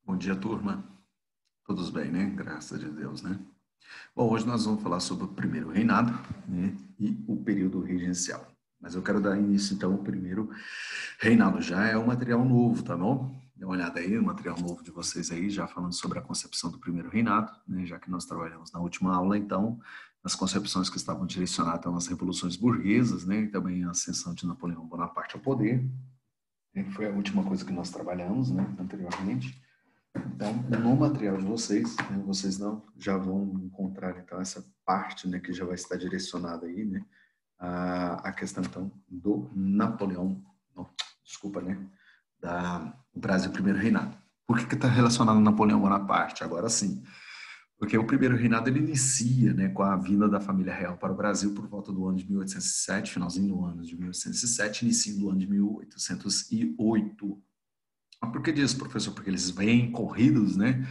Bom dia, turma. Todos bem, né? Graças a Deus, né? Bom, hoje nós vamos falar sobre o primeiro reinado, né? E o período regencial. Mas eu quero dar início, então, ao primeiro reinado. Já é um material novo, tá bom? Dê uma olhada aí, o material novo de vocês aí, já falando sobre a concepção do primeiro reinado, né? Já que nós trabalhamos na última aula, então, as concepções que estavam direcionadas às revoluções burguesas, né? E também a ascensão de Napoleão Bonaparte ao poder, né? Foi a última coisa que nós trabalhamos, né? Anteriormente. Então, no material de vocês, né, vocês não já vão encontrar então essa parte, né, que já vai estar direcionada aí, né, a questão então do Napoleão, não, desculpa, né, da Brasil Primeiro Reinado. Por que está relacionado a Napoleão Bonaparte? Agora sim, porque o Primeiro Reinado ele inicia, né, com a vinda da família real para o Brasil por volta do ano de 1807, finalzinho do ano de 1807, início do ano de 1808. Por que disso, professor? Porque eles vêm corridos, né,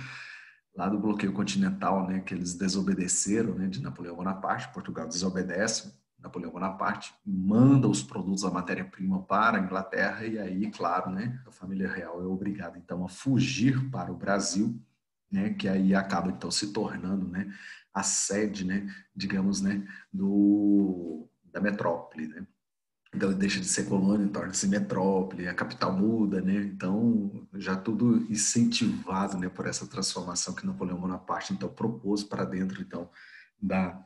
lá do bloqueio continental, né, que eles desobedeceram, né, de Napoleão Bonaparte. Portugal desobedece, Napoleão Bonaparte manda os produtos, a matéria-prima para a Inglaterra e aí, claro, né, a família real é obrigada então a fugir para o Brasil, né, que aí acaba então se tornando, né, a sede, né, digamos, né, do da metrópole, né? Então ele deixa de ser colônia, torna-se metrópole, a capital muda, né? Então já tudo incentivado, né, por essa transformação que Napoleão Bonaparte então propôs para dentro então da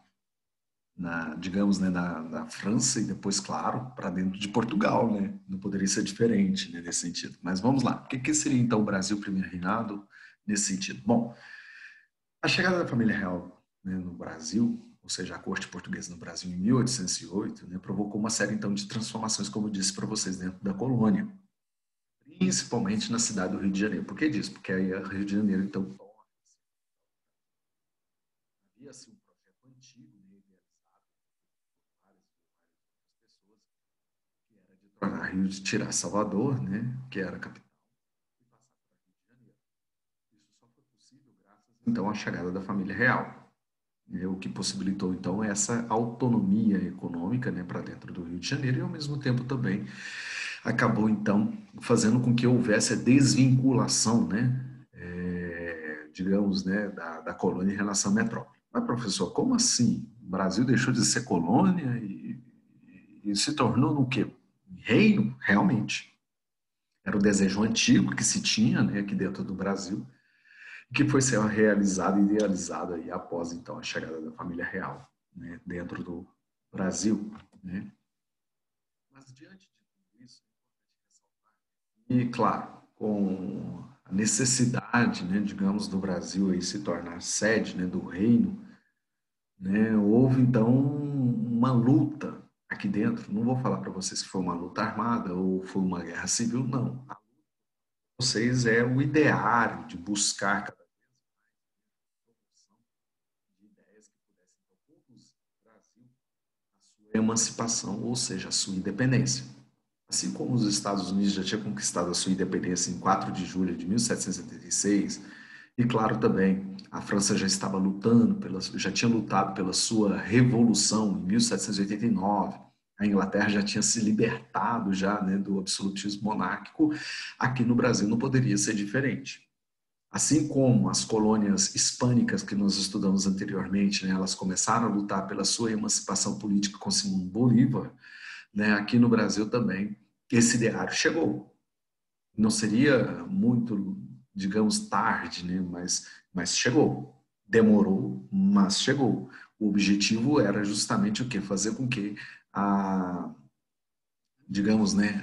digamos, né, da França e depois, claro, para dentro de Portugal, né? Não poderia ser diferente, né, nesse sentido. Mas vamos lá. O que seria então o Brasil primeiro reinado nesse sentido? Bom, a chegada da família real, né, no Brasil, ou seja, a corte portuguesa no Brasil em 1808, né, provocou uma série então de transformações, como eu disse para vocês, dentro da colônia, principalmente na cidade do Rio de Janeiro. Por que disso? Porque aí o Rio de Janeiro então havia assim, um projeto antigo, né, idealizado por várias pessoas, que era de tornar Rio de tirar Salvador, né, que era a capital, e passar para Rio de Janeiro. Isso só foi possível graças então à chegada da família real. O que possibilitou, então, essa autonomia econômica, né, para dentro do Rio de Janeiro e, ao mesmo tempo, também acabou, então, fazendo com que houvesse a desvinculação, né, digamos, né, da colônia em relação à metrópole. Mas, professor, como assim? O Brasil deixou de ser colônia e se tornou no quê? Reino? Realmente. Era o desejo antigo que se tinha, né, aqui dentro do Brasil, que foi ser realizado e idealizado aí após então a chegada da família real, né, dentro do Brasil, né? Mas diante de tudo isso, e claro, com a necessidade, né, digamos, do Brasil aí se tornar sede, né, do reino, né, houve então uma luta aqui dentro. Não vou falar para vocês que foi uma luta armada ou foi uma guerra civil, não. Vocês é o ideário de buscar cada de ideias que pudessem então, conduzir o Brasil à sua emancipação, ou seja, à sua independência. Assim como os Estados Unidos já tinham conquistado a sua independência em 4 de julho de 1776, e claro também a França já estava lutando, já tinha lutado pela sua revolução em 1789, a Inglaterra já tinha se libertado já, né, do absolutismo monárquico, aqui no Brasil não poderia ser diferente. Assim como as colônias hispânicas que nós estudamos anteriormente, né, elas começaram a lutar pela sua emancipação política com Simão Bolívar, né, aqui no Brasil também esse ideário chegou. Não seria muito, digamos, tarde, né, mas chegou. Demorou, mas chegou. O objetivo era justamente o quê? Fazer com que digamos, né,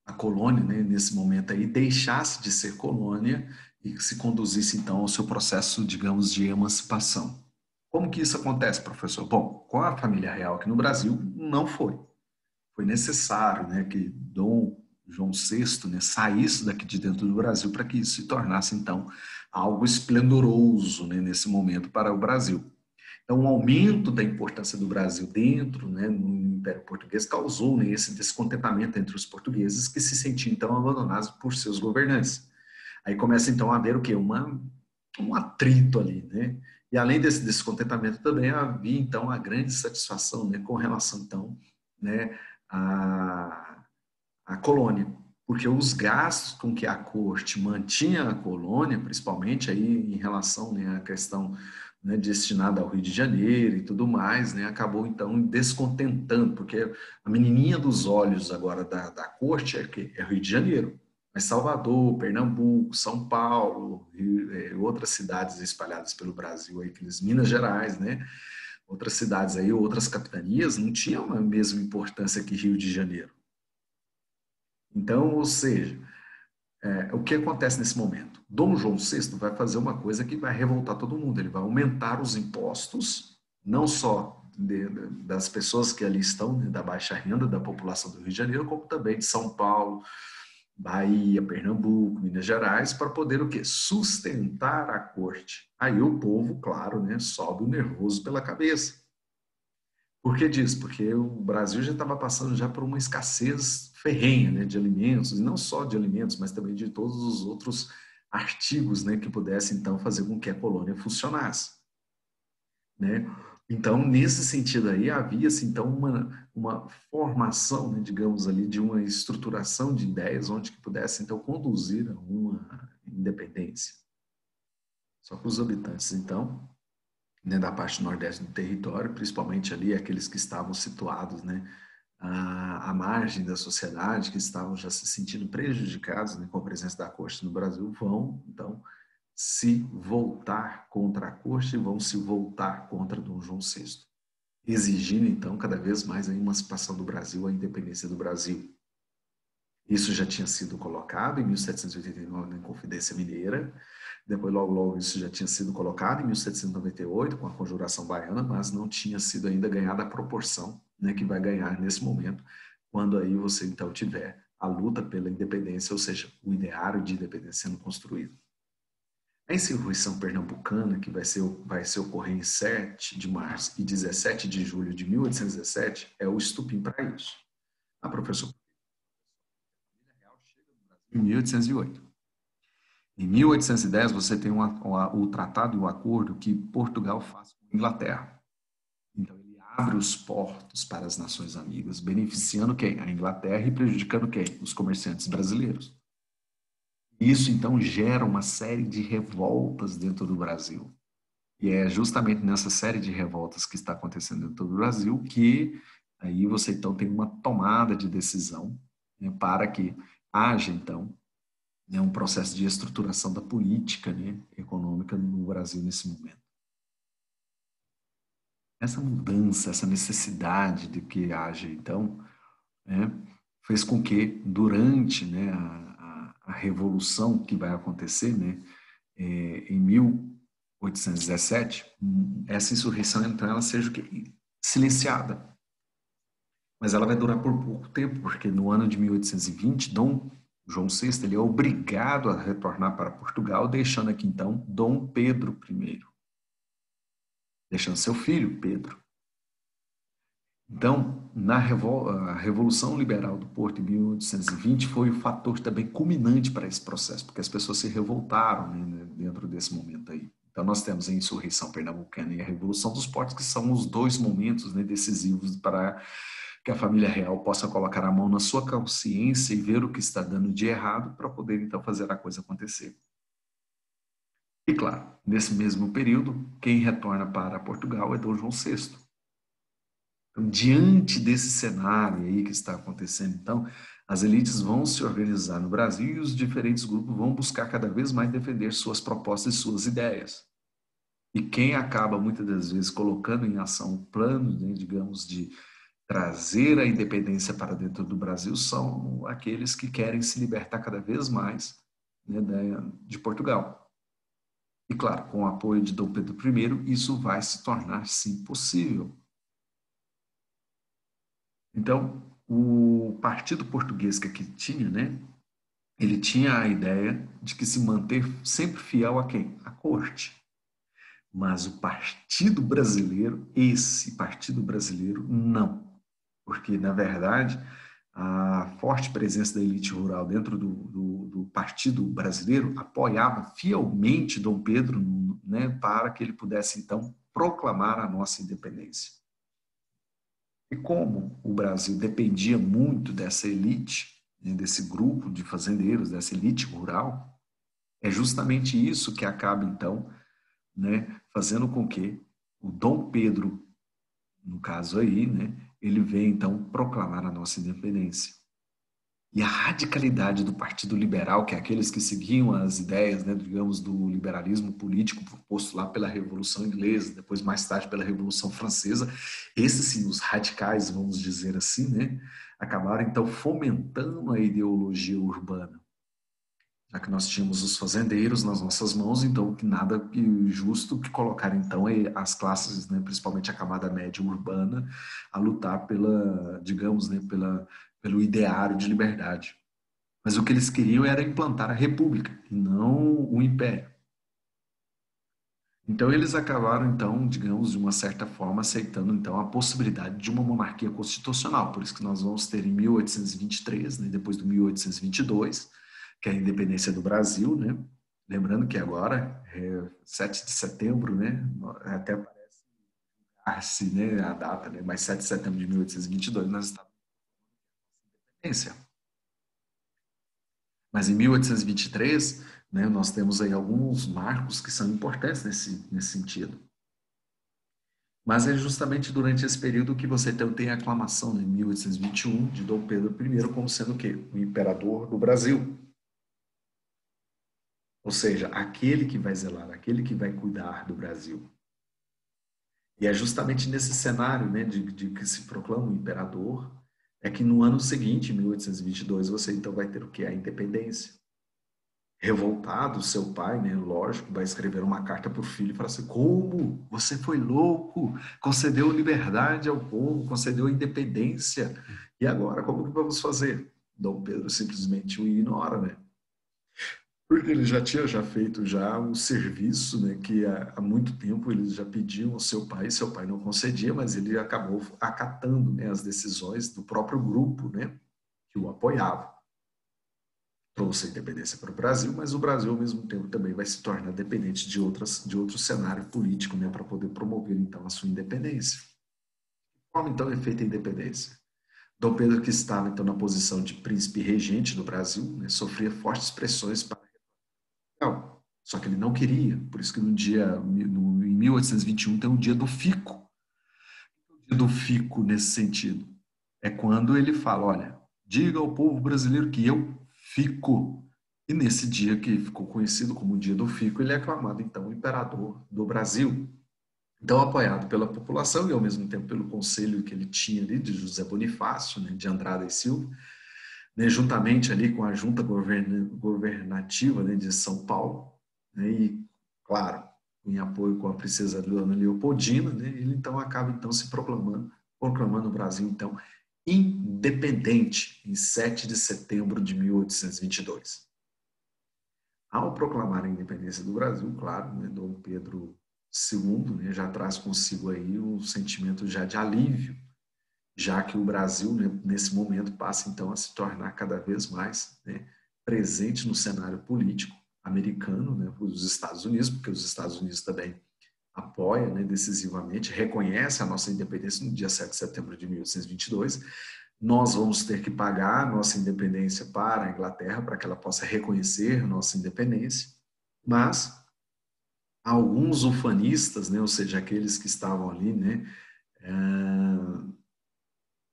a colônia, né, nesse momento aí, deixasse de ser colônia e se conduzisse, então, ao seu processo, digamos, de emancipação. Como que isso acontece, professor? Bom, com a família real aqui no Brasil, não foi. Foi necessário, né, que Dom João VI, né, saísse daqui de dentro do Brasil para que isso se tornasse, então, algo esplendoroso, né, nesse momento para o Brasil. Então, o aumento da importância do Brasil dentro, né, no Império Português, causou, né, esse descontentamento entre os portugueses que se sentiam, então, abandonados por seus governantes. Aí começa, então, a haver o quê? Um atrito ali, né? E além desse descontentamento também havia, então, a grande satisfação, né, com relação, então, né, à colônia. porque os gastos com que a corte mantinha a colônia, principalmente aí em relação, né, à questão, né, destinada ao Rio de Janeiro e tudo mais, né, acabou então descontentando, porque a menininha dos olhos agora da corte é Rio de Janeiro. Mas Salvador, Pernambuco, São Paulo, outras cidades espalhadas pelo Brasil, aí, aqueles Minas Gerais, né? Outras cidades aí, outras capitanias, não tinham a mesma importância que Rio de Janeiro. Então, ou seja, o que acontece nesse momento? Dom João VI vai fazer uma coisa que vai revoltar todo mundo. Ele vai aumentar os impostos, não só das pessoas que ali estão, né, da baixa renda, da população do Rio de Janeiro, como também de São Paulo, Bahia, Pernambuco, Minas Gerais, para poder o quê? Sustentar a corte. Aí o povo, claro, né, sobe o nervoso pela cabeça. Por que disso? Porque o Brasil já estava passando já por uma escassez ferrenha, né, de alimentos, e não só de alimentos, mas também de todos os outros artigos, né, que pudessem então fazer com que a colônia funcionasse, né? Então, nesse sentido aí, havia-se então uma formação, né, digamos ali, de uma estruturação de ideias onde que pudesse então conduzir a uma independência. Só que os habitantes, então, né, da parte nordeste do território, principalmente ali aqueles que estavam situados, né, à margem da sociedade, que estavam já se sentindo prejudicados, né, com a presença da corte no Brasil, vão, então, se voltar contra a corte e vão se voltar contra Dom João VI, exigindo, então, cada vez mais a emancipação do Brasil, a independência do Brasil. Isso já tinha sido colocado em 1789 na Inconfidência Mineira, depois logo isso já tinha sido colocado em 1798 com a Conjuração Baiana, mas não tinha sido ainda ganhada a proporção, né, que vai ganhar nesse momento, quando aí você então tiver a luta pela independência, ou seja, o ideário de independência sendo construído. A insurreição pernambucana, que vai se ocorrer em 7 de março e 17 de julho de 1817, é o estupim para isso. A professora em 1808. Em 1810, você tem o tratado e o acordo que Portugal faz com a Inglaterra. Então, ele abre os portos para as nações amigas, beneficiando quem? A Inglaterra e prejudicando quem? Os comerciantes brasileiros. Isso, então, gera uma série de revoltas dentro do Brasil. E é justamente nessa série de revoltas que está acontecendo dentro do Brasil que aí você, então, tem uma tomada de decisão, né, para que haja, então, né, um processo de estruturação da política, né, econômica no Brasil nesse momento. Essa mudança, essa necessidade de que haja, então, né, fez com que, durante, né, a revolução que vai acontecer, né, em 1817, essa insurreição, então, ela seja silenciada. Mas ela vai durar por pouco tempo, porque no ano de 1820, Dom João VI ele é obrigado a retornar para Portugal, deixando aqui, então, Dom Pedro I, deixando seu filho, Pedro. Então, a Revolução Liberal do Porto, em 1820, foi o fator também culminante para esse processo, porque as pessoas se revoltaram, né, dentro desse momento aí. Então, nós temos a insurreição pernambucana e a Revolução dos Portos, que são os dois momentos, né, decisivos para que a família real possa colocar a mão na sua consciência e ver o que está dando de errado para poder, então, fazer a coisa acontecer. E, claro, nesse mesmo período, quem retorna para Portugal é Dom João VI. Então, diante desse cenário aí que está acontecendo, então, as elites vão se organizar no Brasil e os diferentes grupos vão buscar cada vez mais defender suas propostas e suas ideias. E quem acaba, muitas das vezes, colocando em ação o plano, né, digamos, de trazer a independência para dentro do Brasil são aqueles que querem se libertar cada vez mais, né, de Portugal. E, claro, com o apoio de Dom Pedro I, isso vai se tornar, sim, possível. Então, o partido português que aqui tinha, né, ele tinha a ideia de que se manter sempre fiel a quem? A corte. Mas o partido brasileiro, esse partido brasileiro, não. Porque, na verdade, a forte presença da elite rural dentro do partido brasileiro apoiava fielmente Dom Pedro, né, para que ele pudesse, então, proclamar a nossa independência. E como o Brasil dependia muito dessa elite, né, desse grupo de fazendeiros, dessa elite rural, é justamente isso que acaba, então, né, fazendo com que o Dom Pedro, no caso aí, né, ele venha, então, proclamar a nossa independência. E a radicalidade do Partido Liberal, que é aqueles que seguiam as ideias, né, digamos, do liberalismo político proposto lá pela Revolução Inglesa, depois mais tarde pela Revolução Francesa, esses sim, os radicais, vamos dizer assim, né, acabaram então fomentando a ideologia urbana. Já que nós tínhamos os fazendeiros nas nossas mãos, então que nada que justo que colocar então as classes, né, principalmente a camada média urbana, a lutar pela, digamos, né, pelo ideário de liberdade. Mas o que eles queriam era implantar a república e não o império. Então eles acabaram então, digamos, de uma certa forma aceitando então a possibilidade de uma monarquia constitucional. Por isso que nós vamos ter em 1823, né, depois do 1822, que é a independência do Brasil, né? Lembrando que agora, 7 de setembro, né, até parece, né, a data, né, mas 7 de setembro de 1822 nós estamos em independência. Mas em 1823, né, nós temos aí alguns marcos que são importantes nesse sentido. Mas é justamente durante esse período que você tem a aclamação, né, em 1821, de Dom Pedro I como sendo o quê? O imperador do Brasil. Ou seja, aquele que vai zelar, aquele que vai cuidar do Brasil. E é justamente nesse cenário, né, de que se proclama o imperador, é que no ano seguinte, em 1822, você então vai ter o quê? A independência. Revoltado, seu pai, né, lógico, vai escrever uma carta para o filho e falar assim: como você foi louco, concedeu liberdade ao povo, concedeu a independência, e agora como que vamos fazer? Dom Pedro simplesmente o ignora, né? Porque ele já tinha feito já um serviço, né, que há muito tempo eles já pediam ao seu pai não concedia, mas ele acabou acatando, né, as decisões do próprio grupo, né, que o apoiava. Trouxe a independência para o Brasil, mas o Brasil, ao mesmo tempo, também vai se tornar dependente de outro cenário político, né, para poder promover, então, a sua independência. Como, então, é feita a independência? Dom Pedro, que estava, então, na posição de príncipe regente do Brasil, né, sofria fortes pressões para... Não, só que ele não queria, por isso que em 1821, tem o dia do fico. O dia do fico, nesse sentido, é quando ele fala, olha, diga ao povo brasileiro que eu fico. E nesse dia que ficou conhecido como o Dia do Fico, ele é aclamado então o imperador do Brasil. Então, apoiado pela população e ao mesmo tempo pelo conselho que ele tinha ali de José Bonifácio, né, de Andrada e Silva, né, juntamente ali com a junta governativa, né, de São Paulo, né, e, claro, em apoio com a princesa Dona Leopoldina, né, ele então acaba então se proclamando o Brasil então independente em 7 de setembro de 1822. Ao proclamar a independência do Brasil, claro, né, Dom Pedro II, né, já traz consigo aí um sentimento já de alívio, já que o Brasil, né, nesse momento, passa então a se tornar cada vez mais, né, presente no cenário político americano, né, os Estados Unidos, porque os Estados Unidos também apoia, né, decisivamente, reconhece a nossa independência no dia 7 de setembro de 1822. Nós vamos ter que pagar a nossa independência para a Inglaterra, para que ela possa reconhecer nossa independência, mas alguns ufanistas, né, ou seja, aqueles que estavam ali, né,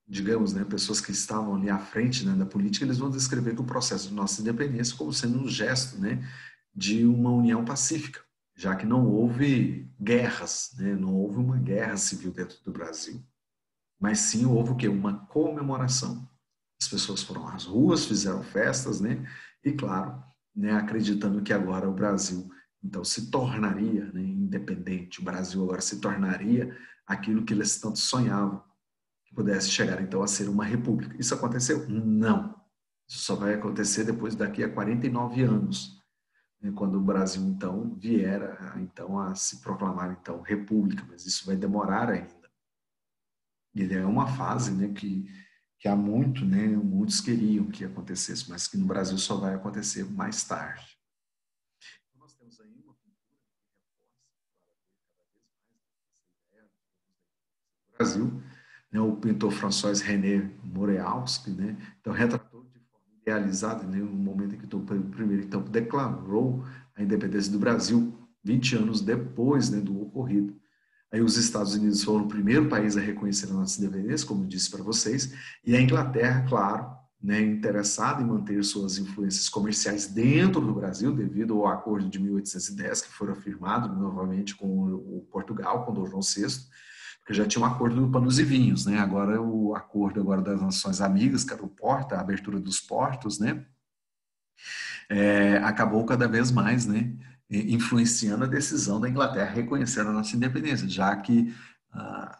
digamos, né, pessoas que estavam ali à frente, né, da política, eles vão descrever que o processo de nossa independência como sendo um gesto, né, de uma união pacífica, já que não houve guerras, né, não houve uma guerra civil dentro do Brasil, mas sim houve o quê? Uma comemoração. As pessoas foram às ruas, fizeram festas, né, e claro, né, acreditando que agora o Brasil então se tornaria, né, independente, o Brasil agora se tornaria aquilo que eles tanto sonhavam, que pudesse chegar então a ser uma república. Isso aconteceu? Não. Isso só vai acontecer depois daqui a 49 anos, né, quando o Brasil então vier então a se proclamar então república, mas isso vai demorar ainda. Ele é uma fase, né, que há muito, né, muitos queriam que acontecesse, mas que no Brasil só vai acontecer mais tarde. Então, nós temos aí uma cultura que reforça no Brasil, né, o pintor François René Morealski, né, então retratou de forma realizada, né, no momento em que Dom Pedro I, então, declarou a independência do Brasil, 20 anos depois, né, do ocorrido. Aí os Estados Unidos foram o primeiro país a reconhecer a nossa independência, como eu disse para vocês, e a Inglaterra, claro, né, interessada em manter suas influências comerciais dentro do Brasil, devido ao acordo de 1810, que foi afirmado novamente com o Portugal, com Dom João VI, porque já tinha um acordo do Panos e Vinhos, né? Agora o acordo agora das Nações Amigas, que era o Porta, a abertura dos portos, né? Acabou cada vez mais, né? Influenciando a decisão da Inglaterra reconhecer a nossa independência, já que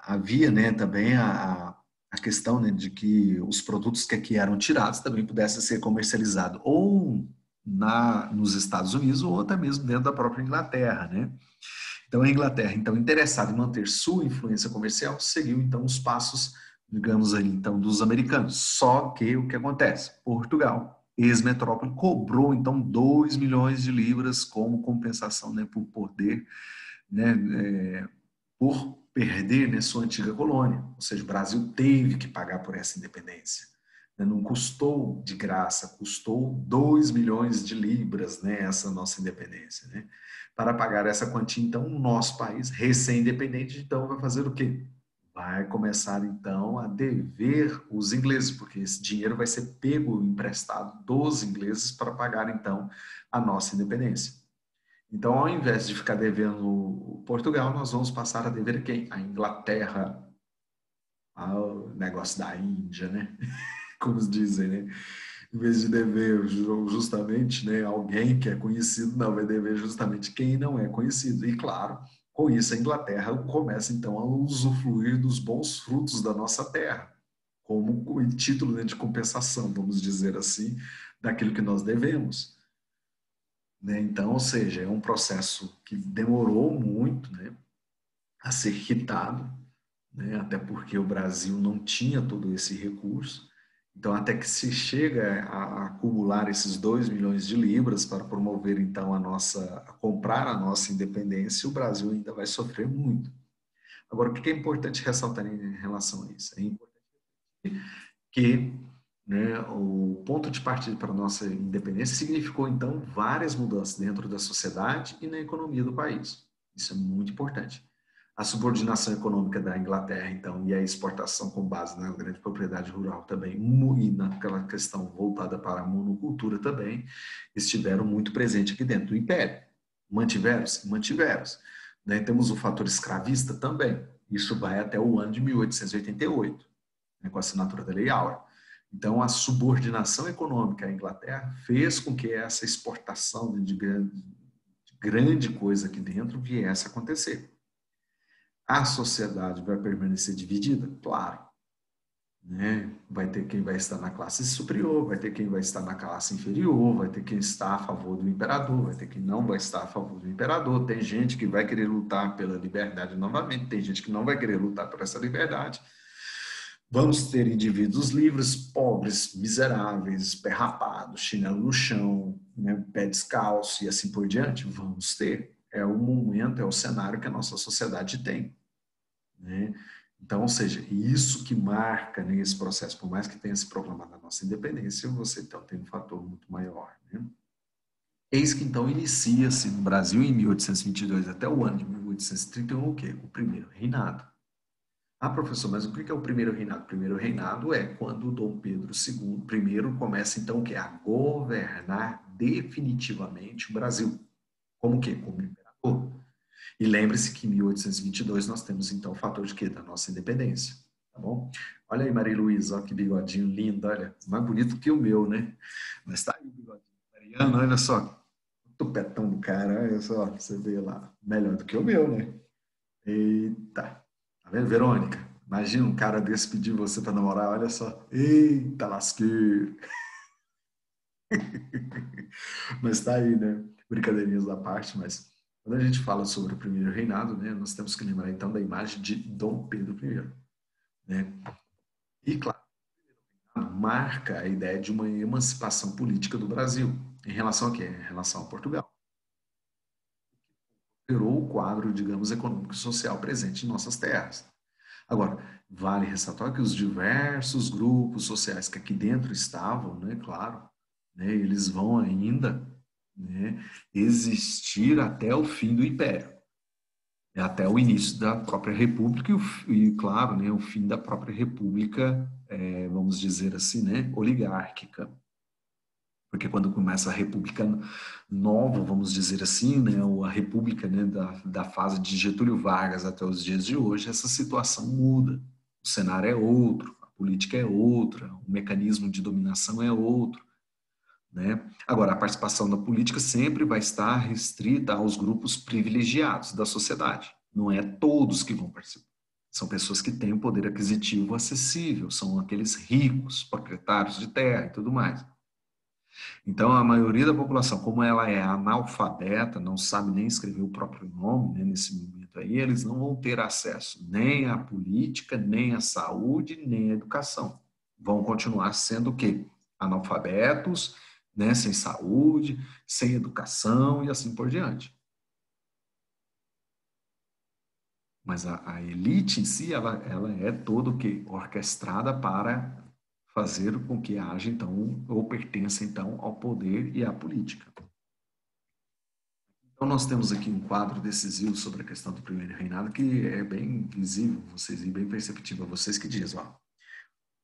havia, né, também a questão, né, de que os produtos que aqui eram tirados também pudessem ser comercializados ou nos Estados Unidos ou até mesmo dentro da própria Inglaterra, né? Então, a Inglaterra, então, interessada em manter sua influência comercial, seguiu, então, os passos, digamos ali, então, dos americanos. Só que o que acontece? Portugal, ex-metrópole, cobrou, então, 2 milhões de libras como compensação, né, por poder, né, por perder, né, sua antiga colônia. Ou seja, o Brasil teve que pagar por essa independência. Não custou de graça, custou 2 milhões de libras, né, essa nossa independência, né? Para pagar essa quantia, então, o nosso país, recém-independente, então, vai fazer o quê? Vai começar, então, a dever os ingleses, porque esse dinheiro vai ser pego, emprestado dos ingleses para pagar, então, a nossa independência. Então, ao invés de ficar devendo Portugal, nós vamos passar a dever quem? A Inglaterra, ao negócio da Índia, né? Como dizem, né? Em vez de dever justamente, né, alguém que é conhecido, não, vai dever justamente quem não é conhecido. E claro, com isso a Inglaterra começa então a usufruir dos bons frutos da nossa terra, como título, né, de compensação, vamos dizer assim, daquilo que nós devemos. Né? Então, ou seja, é um processo que demorou muito, né, a ser quitado, né, até porque o Brasil não tinha todo esse recurso. Então, até que se chega a acumular esses 2 milhões de libras para promover, então, a comprar a nossa independência, o Brasil ainda vai sofrer muito. Agora, o que é importante ressaltar em relação a isso? É importante que, né, o ponto de partida para a nossa independência significou, então, várias mudanças dentro da sociedade e na economia do país. Isso é muito importante. A subordinação econômica da Inglaterra, então, e a exportação com base na grande propriedade rural também, e naquela questão voltada para a monocultura também, estiveram muito presentes aqui dentro do Império. Mantiveram-se? Mantiveram-se. Né? Temos o fator escravista também. Isso vai até o ano de 1888, né, com a assinatura da Lei Áurea. Então, a subordinação econômica à Inglaterra fez com que essa exportação de grande coisa aqui dentro viesse a acontecer. A sociedade vai permanecer dividida? Claro. Né? Vai ter quem vai estar na classe superior, vai ter quem vai estar na classe inferior, vai ter quem está a favor do imperador, vai ter quem não vai estar a favor do imperador. Tem gente que vai querer lutar pela liberdade novamente, tem gente que não vai querer lutar por essa liberdade. Vamos ter indivíduos livres, pobres, miseráveis, esperrapados, chinelo no chão, né, pé descalço e assim por diante? Vamos ter. É o momento, é o cenário que a nossa sociedade tem. Né? Então, ou seja, isso que marca, né, esse processo, por mais que tenha se proclamado a nossa independência, você então tem um fator muito maior. Né? Eis que então inicia-se no Brasil em 1822 até o ano de 1831 o quê? O primeiro reinado. Ah, professor, mas o que é o primeiro reinado? O primeiro reinado é quando Dom Pedro II, primeiro, começa então o quê? A governar definitivamente o Brasil. Como o quê? Como imperador. E lembre-se que em 1822 nós temos então o fator de quê? Da nossa independência, tá bom? Olha aí, Maria Luísa, olha que bigodinho lindo, olha, mais bonito que o meu, né? Mas tá aí o bigodinho Mariano, olha só, o tupetão do cara, olha só, você vê lá, melhor do que o meu, né? Eita, tá vendo, Verônica? Imagina um cara desse pedir você para namorar, olha só, eita lasqueiro. Mas tá aí, né? Brincadeirinhas da parte, mas quando a gente fala sobre o primeiro reinado, né, nós temos que lembrar então da imagem de Dom Pedro I, né? E claro, marca a ideia de uma emancipação política do Brasil em relação a quê? Em relação a Portugal. Alterou o quadro, digamos, econômico e social presente em nossas terras. Agora, vale ressaltar que os diversos grupos sociais que aqui dentro estavam, né, claro, né? Eles vão ainda, né, existir até o fim do Império, até o início da própria República claro, né, o fim da própria República, vamos dizer assim, né, oligárquica. Porque quando começa a República Nova, vamos dizer assim, né, ou a República, né, da fase de Getúlio Vargas até os dias de hoje, essa situação muda. O cenário é outro, a política é outra, o mecanismo de dominação é outro, né? Agora, a participação da política sempre vai estar restrita aos grupos privilegiados da sociedade. Não é todos que vão participar. São pessoas que têm o poder aquisitivo acessível, são aqueles ricos, proprietários de terra e tudo mais. Então, a maioria da população, como ela é analfabeta, não sabe nem escrever o próprio nome, né, nesse momento aí, eles não vão ter acesso nem à política, nem à saúde, nem à educação. Vão continuar sendo o quê? Analfabetos, né, sem saúde, sem educação e assim por diante. Mas a elite em si, ela é toda o quê? Orquestrada para fazer com que haja, então, ou pertença, então, ao poder e à política. Então, nós temos aqui um quadro decisivo sobre a questão do primeiro reinado que é bem visível, vocês e bem perceptível a vocês que diz, ó,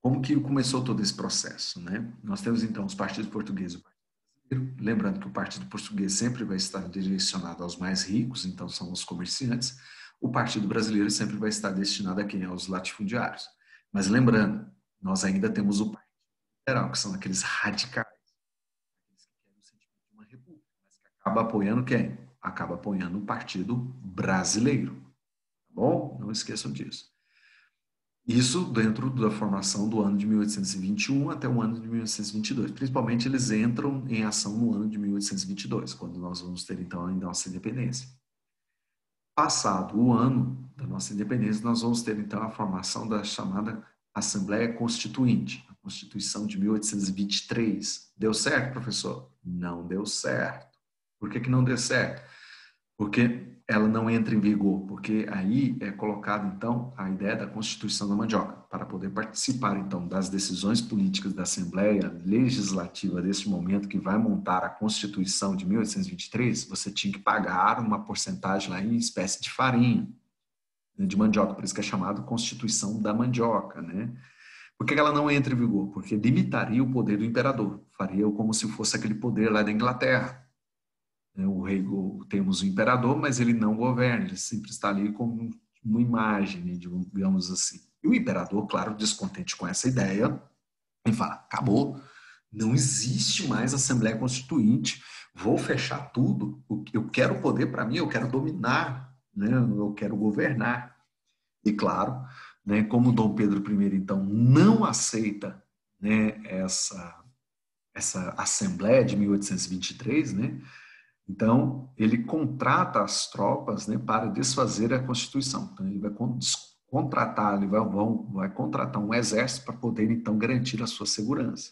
como que começou todo esse processo, né? Nós temos, então, os partidos portugueses e o partido brasileiro, lembrando que o partido português sempre vai estar direcionado aos mais ricos, então são os comerciantes, o partido brasileiro sempre vai estar destinado a quem? Aos latifundiários. Mas lembrando, nós ainda temos o partido liberal, que são aqueles radicais, aqueles que querem o sentimento de uma república, mas que acaba apoiando quem? Acaba apoiando o Partido Brasileiro. Tá bom? Não esqueçam disso. Isso dentro da formação do ano de 1821 até o ano de 1822. Principalmente eles entram em ação no ano de 1822, quando nós vamos ter então a nossa independência. Passado o ano da nossa independência, nós vamos ter então a formação da chamada Assembleia Constituinte, a Constituição de 1823. Deu certo, professor? Não deu certo. Por que não deu certo? Porque ela não entra em vigor, porque aí é colocada, então, a ideia da Constituição da Mandioca. Para poder participar, então, das decisões políticas da Assembleia Legislativa desse momento que vai montar a Constituição de 1823, você tinha que pagar uma porcentagem lá em espécie de farinha, né, de mandioca, por isso que é chamado Constituição da Mandioca, né? Por que ela não entra em vigor? Porque limitaria o poder do imperador, faria como se fosse aquele poder lá da Inglaterra. O rei, temos o imperador, mas ele não governa, ele sempre está ali como uma imagem, digamos assim. E o imperador, claro, descontente com essa ideia, ele fala: acabou, não existe mais Assembleia Constituinte, vou fechar tudo, eu quero poder para mim, eu quero dominar, né? Eu quero governar. E claro, né, como Dom Pedro I, então, não aceita, né, essa Assembleia de 1823, né? Então, ele contrata as tropas, né, para desfazer a Constituição. Então, ele vai contratar, vai contratar um exército para poder, então, garantir a sua segurança.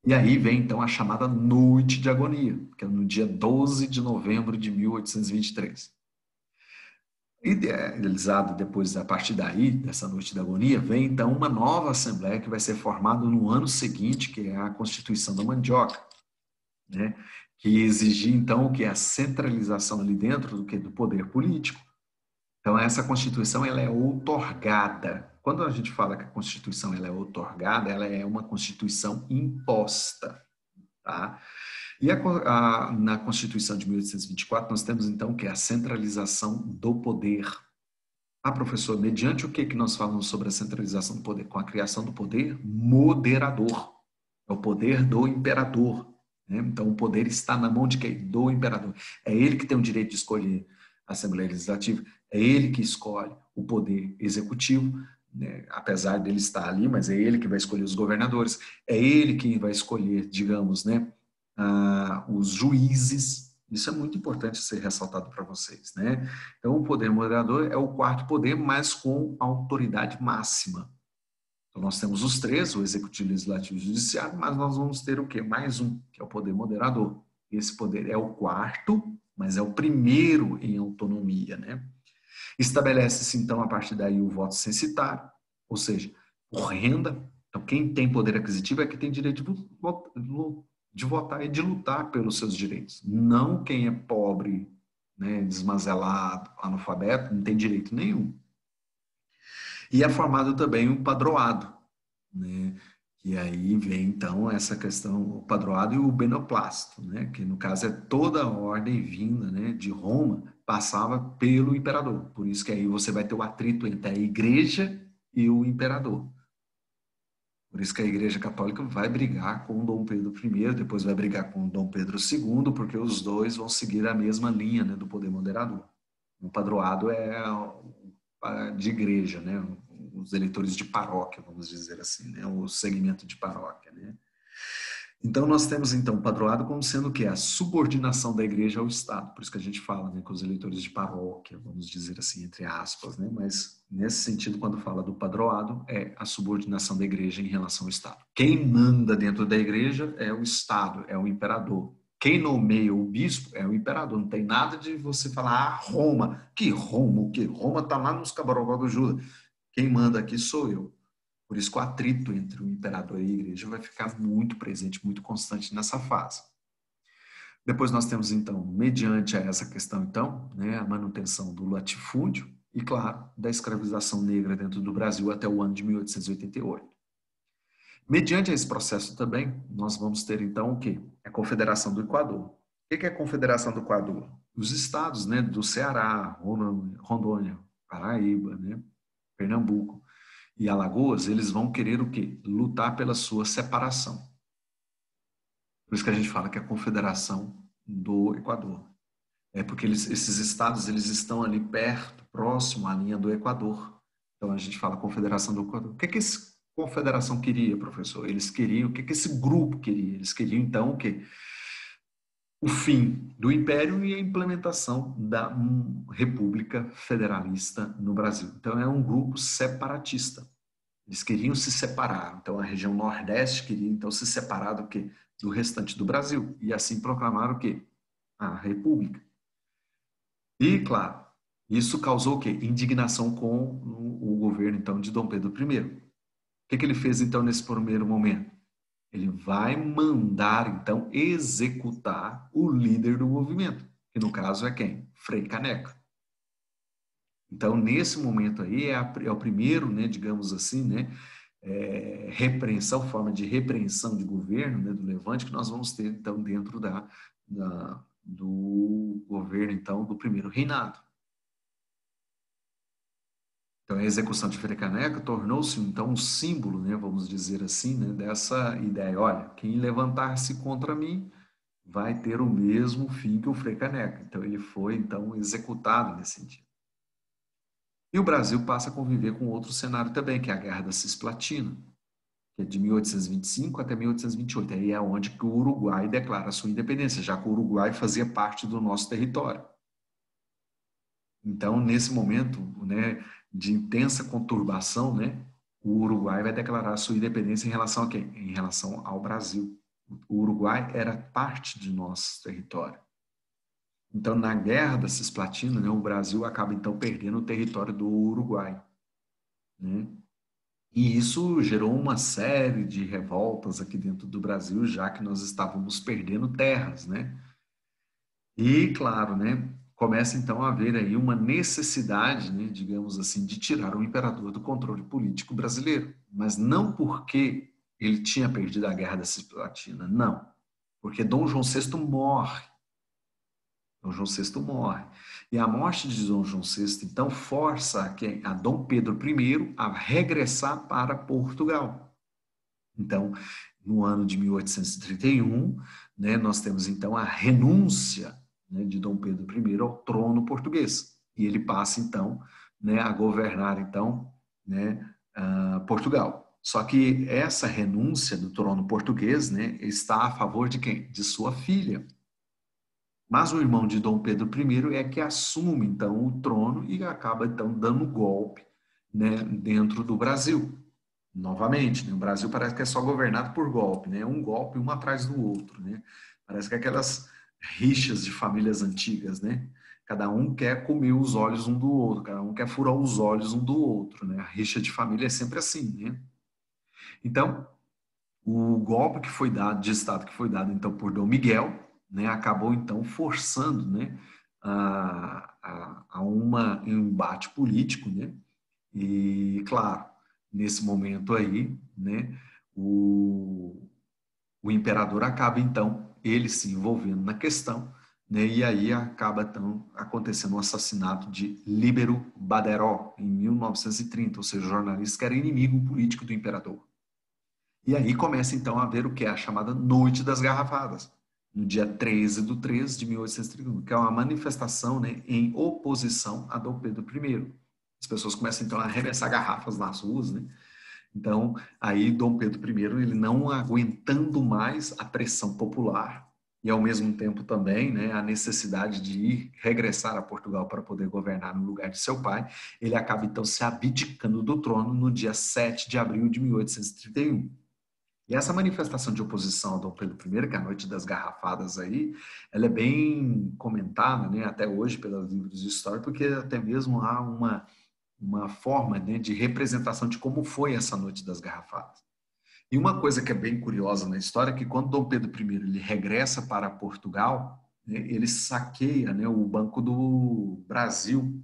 E aí vem, então, a chamada Noite de Agonia, que é no dia 12 de novembro de 1823. Idealizado depois, a partir daí, dessa Noite da Agonia, vem, então, uma nova Assembleia que vai ser formada no ano seguinte, que é a Constituição da Mandioca, né? Que exigia, então, o que é a centralização ali dentro do poder político. Então, essa Constituição ela é outorgada. Quando a gente fala que a Constituição ela é outorgada, ela é uma Constituição imposta. Tá? E na Constituição de 1824, nós temos, então, que é a centralização do poder. Ah, professor, mediante o que nós falamos sobre a centralização do poder? Com a criação do poder moderador. É o poder do imperador. Né? Então, o poder está na mão de quem? Do imperador. É ele que tem o direito de escolher a Assembleia Legislativa, é ele que escolhe o poder executivo, né? Apesar dele estar ali, mas é ele que vai escolher os governadores, é ele que vai escolher, digamos, né, os juízes. Isso é muito importante ser ressaltado para vocês, né? Então, o poder moderador é o quarto poder, mas com autoridade máxima. Então, nós temos os três, o executivo, legislativo e o judiciário, mas nós vamos ter o quê? Mais um, que é o poder moderador. Esse poder é o quarto, mas é o primeiro em autonomia, né? Estabelece-se, então, a partir daí o voto censitário, ou seja, por renda. Então, quem tem poder aquisitivo é que tem direito de de votar e de lutar pelos seus direitos. Não quem é pobre, né, desmazelado, analfabeto, não tem direito nenhum. E é formado também um padroado, né? E aí vem então essa questão, o padroado e o beneplácito, né? Que no caso é toda a ordem vinda, né, de Roma, passava pelo imperador. Por isso que aí você vai ter o atrito entre a igreja e o imperador. Por isso que a Igreja Católica vai brigar com Dom Pedro I, depois vai brigar com Dom Pedro II, porque os dois vão seguir a mesma linha, né, do poder moderador. O padroado é de igreja, né, os eleitores de paróquia, vamos dizer assim, né, o segmento de paróquia, né. Então, nós temos, então, o padroado como sendo o quê? A subordinação da igreja ao Estado. Por isso que a gente fala, né, com os eleitores de paróquia, vamos dizer assim, entre aspas, né? Mas, nesse sentido, quando fala do padroado, é a subordinação da igreja em relação ao Estado. Quem manda dentro da igreja é o Estado, é o imperador. Quem nomeia o bispo é o imperador. Não tem nada de você falar, ah, Roma. Que Roma? O que? Roma está lá nos Cabarobó do Judas. Quem manda aqui sou eu. Por isso que o atrito entre o imperador e a igreja vai ficar muito presente, muito constante nessa fase. Depois nós temos, então, mediante a essa questão, então, né, a manutenção do latifúndio e, claro, da escravização negra dentro do Brasil até o ano de 1888. Mediante esse processo também, nós vamos ter, então, o quê? A Confederação do Equador. O que é a Confederação do Equador? Os estados, né, do Ceará, Rondônia, Paraíba, né, Pernambuco e Alagoas, eles vão querer o quê? Lutar pela sua separação. Por isso que a gente fala que é a Confederação do Equador. É porque esses estados eles estão ali perto, próximo à linha do Equador. Então a gente fala Confederação do Equador. O que essa confederação queria, professor? Eles queriam, o que esse grupo queria? Eles queriam então o quê? O fim do Império e a implementação da República Federalista no Brasil. Então é um grupo separatista. Eles queriam se separar. Então, a região Nordeste queria, então, se separar do quê? Do restante do Brasil. E assim proclamaram o quê? A República. E, claro, isso causou o quê? Indignação com o governo, então, de Dom Pedro I. O que ele fez, então, nesse primeiro momento? Ele vai mandar, então, executar o líder do movimento, que no caso é quem? Frei Caneca. Então, nesse momento aí, é o primeiro, né, digamos assim, né, repreensão, forma de repreensão de governo, né, do Levante, que nós vamos ter, então, dentro do governo, então, do primeiro reinado. Então, a execução de Frei Caneca tornou-se, então, um símbolo, né, vamos dizer assim, né, dessa ideia. Olha, quem levantar-se contra mim vai ter o mesmo fim que o Frei Caneca. Então, ele foi, então, executado nesse sentido. E o Brasil passa a conviver com outro cenário também, que é a Guerra da Cisplatina, que é de 1825 até 1828. Aí é onde que o Uruguai declara a sua independência, já que o Uruguai fazia parte do nosso território. Então, nesse momento, né, de intensa conturbação, né, o Uruguai vai declarar a sua independência em relação a quem? Em relação ao Brasil. O Uruguai era parte de nosso território. Então, na Guerra da Cisplatina, né, o Brasil acaba, então, perdendo o território do Uruguai, né? E isso gerou uma série de revoltas aqui dentro do Brasil, já que nós estávamos perdendo terras, né? E, claro, né, começa então a haver aí uma necessidade, né, digamos assim, de tirar o imperador do controle político brasileiro. Mas não porque ele tinha perdido a Guerra da Cisplatina, não. Porque Dom João VI morre. Dom João VI morre. E a morte de Dom João VI, então, força a Dom Pedro I a regressar para Portugal. Então, no ano de 1831, né, nós temos, então, a renúncia, né, de Dom Pedro I ao trono português. E ele passa, então, né, a governar, então, né, Portugal. Só que essa renúncia do trono português, né, está a favor de quem? De sua filha. Mas o irmão de Dom Pedro I é que assume, então, o trono e acaba, então, dando golpe, né, dentro do Brasil. Novamente, né, o Brasil parece que é só governado por golpe, né? Um golpe um atrás do outro, né? Parece que é aquelas rixas de famílias antigas, né? Cada um quer comer os olhos um do outro, cada um quer furar os olhos um do outro, né? A rixa de família é sempre assim, né? Então, O golpe que foi dado, de Estado que foi dado, então, por Dom Miguel, né, acabou, então, forçando, né, a um embate político, né, e, claro, nesse momento aí, né, o imperador acaba, então, ele se envolvendo na questão, né, e aí acaba, então, acontecendo o assassinato de Líbero Baderó, em 1930, ou seja, o jornalista que era inimigo político do imperador. E aí começa, então, a haver o que é a chamada Noite das Garrafadas, no dia 13/3 de 1831, que é uma manifestação, né, em oposição a Dom Pedro I. As pessoas começam, então, a arremessar garrafas nas ruas, né? Então, aí Dom Pedro I, ele não aguentando mais a pressão popular e, ao mesmo tempo, também, né, a necessidade de regressar a Portugal para poder governar no lugar de seu pai, ele acaba, então, se abdicando do trono no dia 7 de abril de 1831. E essa manifestação de oposição ao Dom Pedro I, que é a Noite das Garrafadas aí, ela é bem comentada, né, até hoje pelos livros de história, porque até mesmo há uma forma, né, de representação de como foi essa Noite das Garrafadas. E uma coisa que é bem curiosa na história é que quando Dom Pedro I ele regressa para Portugal, né, ele saqueia, né, o Banco do Brasil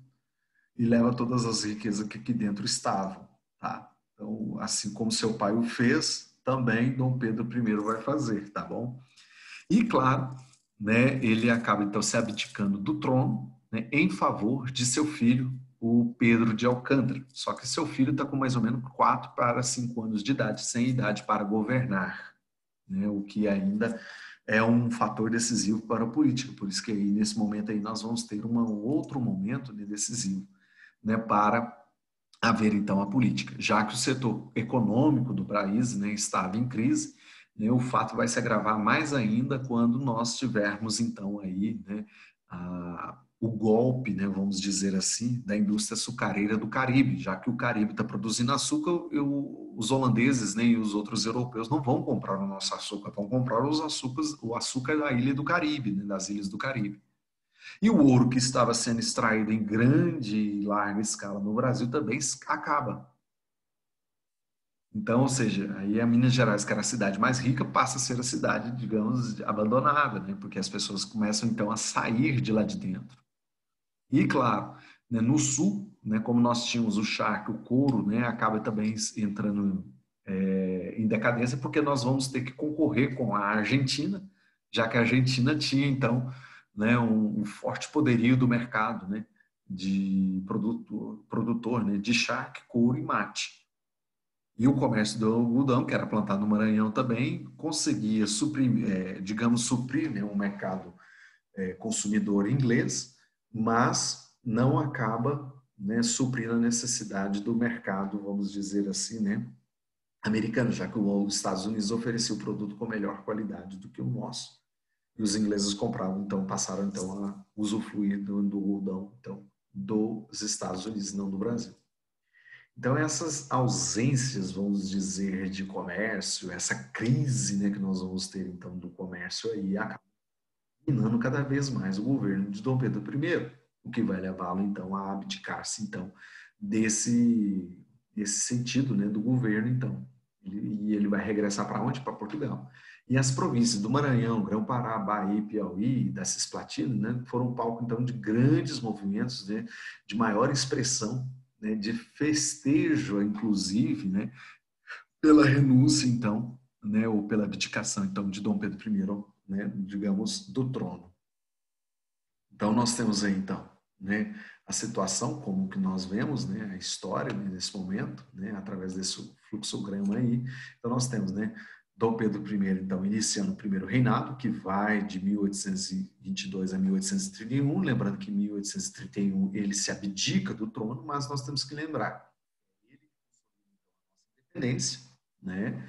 e leva todas as riquezas que aqui dentro estavam, tá? Então, assim como seu pai o fez, também Dom Pedro I vai fazer, tá bom? E claro, né, ele acaba então se abdicando do trono, né, em favor de seu filho, o Pedro de Alcântara. Só que seu filho está com mais ou menos 4 para 5 anos de idade, sem idade para governar, né, o que ainda é um fator decisivo para a política. Por isso que aí, nesse momento aí nós vamos ter um outro momento, né, decisivo, né, para haver então a política, já que o setor econômico do país, né, estava em crise, né, o fato vai se agravar mais ainda quando nós tivermos então aí, né, o golpe, né, vamos dizer assim, da indústria açucareira do Caribe, já que o Caribe está produzindo açúcar, os holandeses, né, e os outros europeus não vão comprar o nosso açúcar, vão comprar o açúcar da ilha do Caribe, né, das ilhas do Caribe. E o ouro que estava sendo extraído em grande e larga escala no Brasil também acaba. Então, ou seja, aí a Minas Gerais, que era a cidade mais rica, passa a ser a cidade, digamos, abandonada, né? Porque as pessoas começam então a sair de lá de dentro. E claro, né, no sul, né, como nós tínhamos o charque, o couro, né, acaba também entrando em decadência, porque nós vamos ter que concorrer com a Argentina, já que a Argentina tinha então, né, um forte poderio do mercado, né, de produtor, né, de charque, couro e mate. E o comércio do algodão, que era plantado no Maranhão também, conseguia suprir, digamos, suprir, né, um mercado consumidor inglês, mas não acaba, né, suprindo a necessidade do mercado, vamos dizer assim, né, americano, já que os Estados Unidos oferecia o produto com melhor qualidade do que o nosso. E os ingleses compravam, então passaram então a usufruir do algodão, então, dos Estados Unidos, não do Brasil. Então essas ausências, vamos dizer, de comércio, essa crise, né, que nós vamos ter então do comércio aí, acaba minando cada vez mais o governo de Dom Pedro I, o que vai levá-lo então a abdicar-se então desse sentido, né, do governo então. E ele vai regressar para onde? Para Portugal. E as províncias do Maranhão, Grão-Pará, Bahia, Piauí, da Cisplatina, né, foram palco então de grandes movimentos, né, de maior expressão, né, de festejo, inclusive, né, pela renúncia então, né, ou pela abdicação então de Dom Pedro I, né, digamos, do trono. Então nós temos aí então, né, a situação como que nós vemos, né, a história, né, nesse momento, né, através desse fluxograma aí. Então nós temos, né, Dom Pedro I então iniciando o primeiro reinado, que vai de 1822 a 1831, lembrando que em 1831 ele se abdica do trono, mas nós temos que lembrar independência, né?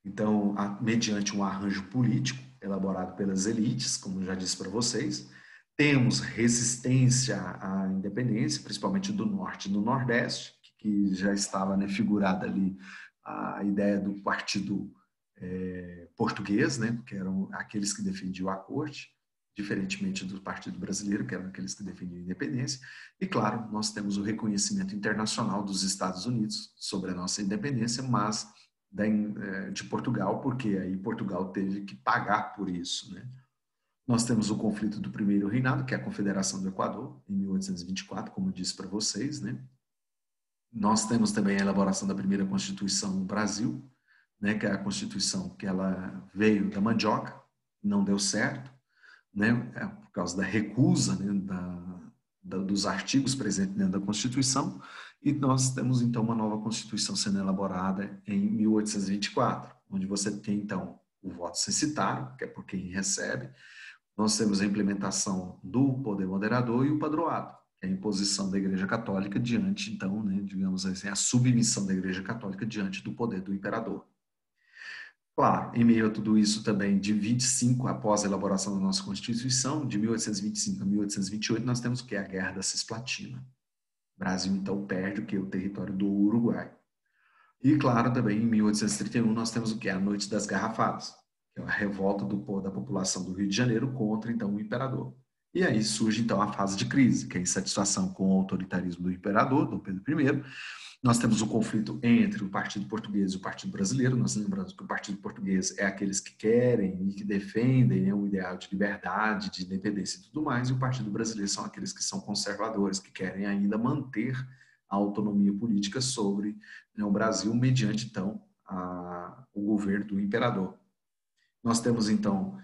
Então, mediante um arranjo político elaborado pelas elites, como eu já disse para vocês, temos resistência à independência, principalmente do norte e do nordeste, que já estava, né, figurada ali a ideia do partido português, né, que eram aqueles que defendiam a corte, diferentemente do Partido Brasileiro, que eram aqueles que defendiam a independência. E, claro, nós temos o reconhecimento internacional dos Estados Unidos sobre a nossa independência, mas de Portugal, porque aí Portugal teve que pagar por isso, né? Nós temos o conflito do Primeiro Reinado, que é a Confederação do Equador, em 1824, como eu disse para vocês, né? Nós temos também a elaboração da primeira Constituição no Brasil, né, que é a Constituição que ela veio da mandioca, não deu certo, né, por causa da recusa, né, dos artigos presentes dentro da Constituição, e nós temos então uma nova Constituição sendo elaborada em 1824, onde você tem então o voto censitário, que é por quem recebe, nós temos a implementação do poder moderador e o padroado, que é a imposição da Igreja Católica diante, então, né, digamos assim, a submissão da Igreja Católica diante do poder do imperador. Claro, em meio a tudo isso também, de 25, após a elaboração da nossa Constituição, de 1825 a 1828, nós temos o que é a Guerra da Cisplatina. O Brasil, então, perde o que? O território do Uruguai. E, claro, também em 1831 nós temos o que é a Noite das Garrafadas, que é a revolta da população do Rio de Janeiro contra, então, o imperador. E aí surge, então, a fase de crise, que é a insatisfação com o autoritarismo do imperador, Dom Pedro I. Nós temos o conflito entre o Partido Português e o Partido Brasileiro. Nós lembramos que o Partido Português é aqueles que querem e que defendem, né, um ideal de liberdade, de independência e tudo mais, e o Partido Brasileiro são aqueles que são conservadores, que querem ainda manter a autonomia política sobre, né, o Brasil, mediante, então, o governo do imperador. Nós temos, então,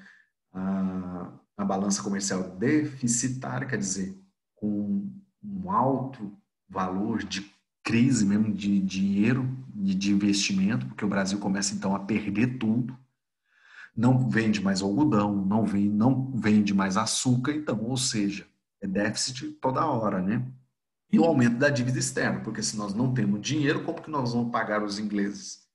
a balança comercial deficitária, quer dizer, com um alto valor de crise mesmo de dinheiro, de investimento, porque o Brasil começa então a perder tudo, não vende mais algodão, não vende mais açúcar, então, ou seja, é déficit toda hora, né? E o aumento da dívida externa, porque se nós não temos dinheiro, como que nós vamos pagar os ingleses?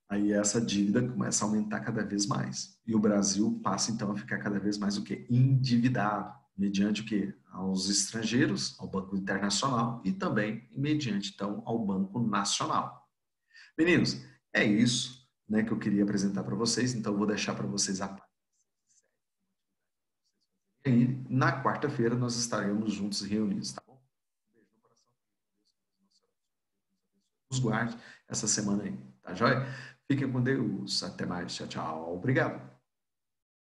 Aí essa dívida começa a aumentar cada vez mais. E o Brasil passa então a ficar cada vez mais o quê? Endividado, mediante o quê? Aos estrangeiros, ao Banco Internacional e também mediante então ao Banco Nacional. Meninos, é isso, né, que eu queria apresentar para vocês, então eu vou deixar para vocês a parte. E aí, na quarta-feira nós estaremos juntos reunidos, tá bom? Um beijo no coração. Nos guarde essa semana aí, tá joia? Fiquem com Deus. Até mais. Tchau, tchau. Obrigado.